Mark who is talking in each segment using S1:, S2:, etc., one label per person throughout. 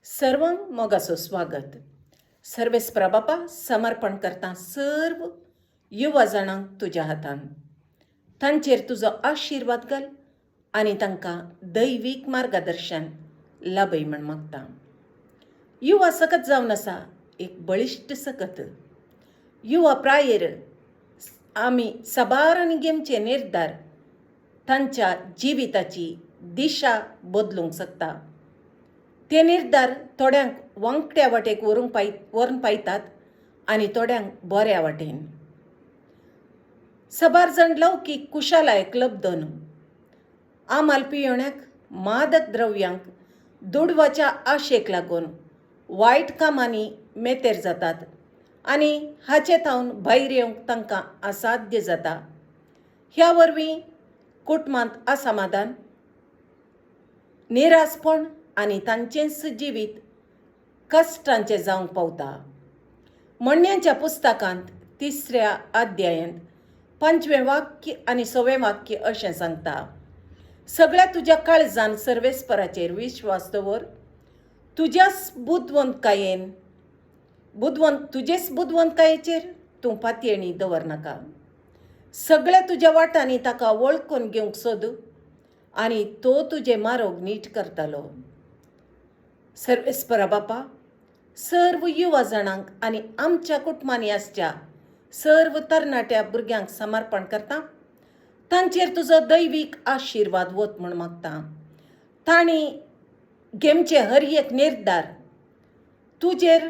S1: सर्वांक मोगाचो स्वागत. सर्वेस्परा बापा समर्पण करता सर्व युवा जाणांक तुज्या हातान. तांचेर तुजो आशिर्वाद घाल आनी तांकां दैवीक मार्गदर्शन लाभय म्हण मागता. युवा सकत जावन आसा एक बळिश्ट सकत. युवा प्रायेर आमी साबारांनी घेवचे निर्धार तांच्या जिविताची दिशा बदलूंक शकता. ते निर्धार थोड्यांक वांकट्या वाटेक व्हरून पायतात आनी थोड्यांक बऱ्या वाटेन. साबार जाण लौकीक कुशालायेक लब्ध न्हू. आमाल पियोण्यांक मादक द्रव्यांक दुडवाच्या आशेक लागून वायट कामांनी मेतेर जातात आनी हाचे थावन भायर येवंक तांकां असाध्य जाता. ह्या वरवीं कुटुंबांत असमाधान, निरासपण आनी तांचेंच जिवीत कश्टांचें जावंक पावता. म्हणण्यांच्या पुस्तकांत 3ऱ्या अध्यायांत 5वें वाक्य आनी 6वें वाक्य अशें सांगता. सगळ्या तुज्या काळजान सर्वेस्पराचेर विश्वास दवर. तुजेच बुदवंतकायेचेर तूं पातयेणी दवरनाका. सगळ्या तुज्या वाटांनी ताका वळखून घेवंक सोद आनी तो तुजे मार्ग नीट करतलो. सर्वेस्परा बापा सर्व युवा जाणांक आनी आमच्या कुटुंबांनी आसच्या सर्व तरणाट्या भुरग्यांक समर्पण करता. तांचेर तुजो दैवीक आशिर्वाद वत म्हण मागता. तांणी घेवचे हर एक निर्धार तुजेर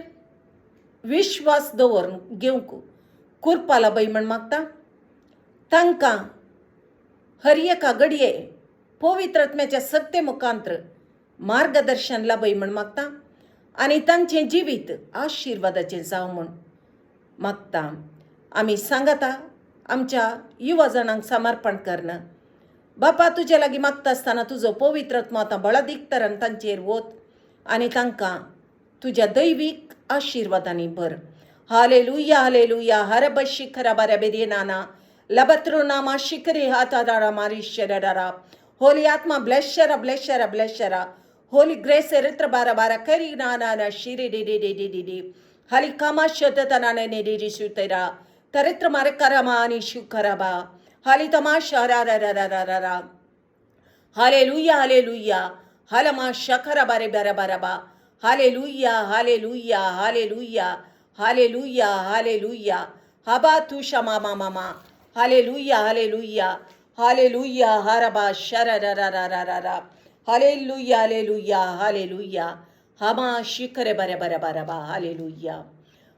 S1: विश्वास दवरून घेवंक कुरपा लाभय म्हण मागता. तांकां हर एका घडये पवित्र आत्म्याच्या सत्ते मुखांत्र मार्गदर्शन लाभय म्हण मागता आनी तांचें जिवीत आशिर्वादाचें जावं म्हण मागता. आमी सांगता आमच्या युवा जाणांक समर्पण करना. बापा तुजे लागीं मागता आसतना तुजो पवित्र आत्मा आतां बळादीक तरान तांचेर वत आनी तांकां तुज्या दैवीक आशिर्वादांनी भर. हालेलुया हालेलुया हरब शिखरा बऱ्या बेरिनाना लबत्रो नामा शिखरे हातादारा मारिशरा. होली आत्मा ब्लेशरा ब्लेशरा ब्लेशरा. होली ग्रेस एरित्र बारा बारा करी नाना शिरे day day day day day day हाली कामा शततना ने डे डे सुतेरा तरित्र मारे करामा आणि शुकराबा हाली तमाशा रा रा रा रा रा रा. हालेलुया हालेलुया हालमा शखरा बारे बारा बारा बा. Hallelujah hallelujah hallelujah hallelujah hallelujah हबा तू शमा मामा मा. हालेलुया हालेलुया हालेलुया हरबा शरा रा रा रा रा रा. हालेलुया हालेलुया हालेलुया हमा शिखरे बरे बरे बरे बा. हालेलुया.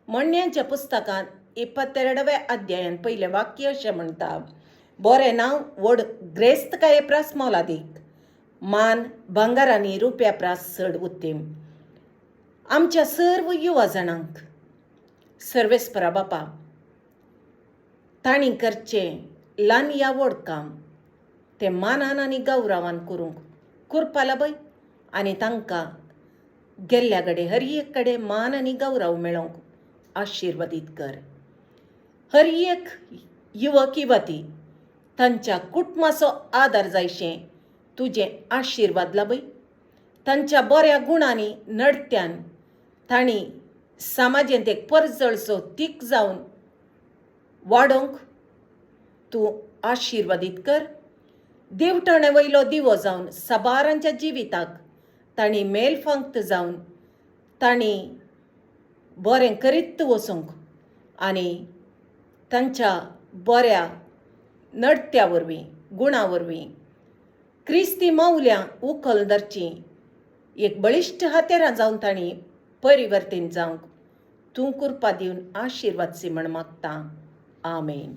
S1: म्हणण्यांच्या पुस्तकांत 22व्या अध्यायान पयलें वाक्य अशें म्हणटा. बरें नांव व्हड ग्रेस्त काय प्रास मोलादीक मान भांगार आनी रुप्या प्रास चड उत्तीम. आमच्या सर्व युवा जाणांक सर्वेस्परा बापा तांणी करचें ल्हान या व्हड काम तें मानान आनी गौरवान करूंक कुरपा लाभय आनी तांकां गेल्ल्या कडेन हर एक कडेन मान आनी गौरव मेळोवंक आशिर्वादीत कर. हर एक युवक युवती तांच्या कुटुंबाचो आदार जायशें तुजें आशिर्वाद लाभय. तांच्या बऱ्या गुणांनी नडत्यान तांणी समाजांत एक परजळसो तीख जावन वाडोवंक तूं आशिर्वादीत कर. देवटणे वयलो दिवो जावन साबारांच्या जिविताक तांणी मेलफंक्त जावन तांणी बरें करीत वचूंक आनी तांच्या बऱ्या नडत्या वरवीं गुणां वरवीं क्रिस्ती मौल्यां उखल धरची एक बळिश्ट हातेरां जावन तांणी परिवर्तीत जावंक तूं कृपा दिवन आशिर्वादसी म्हण मागता. आमेन.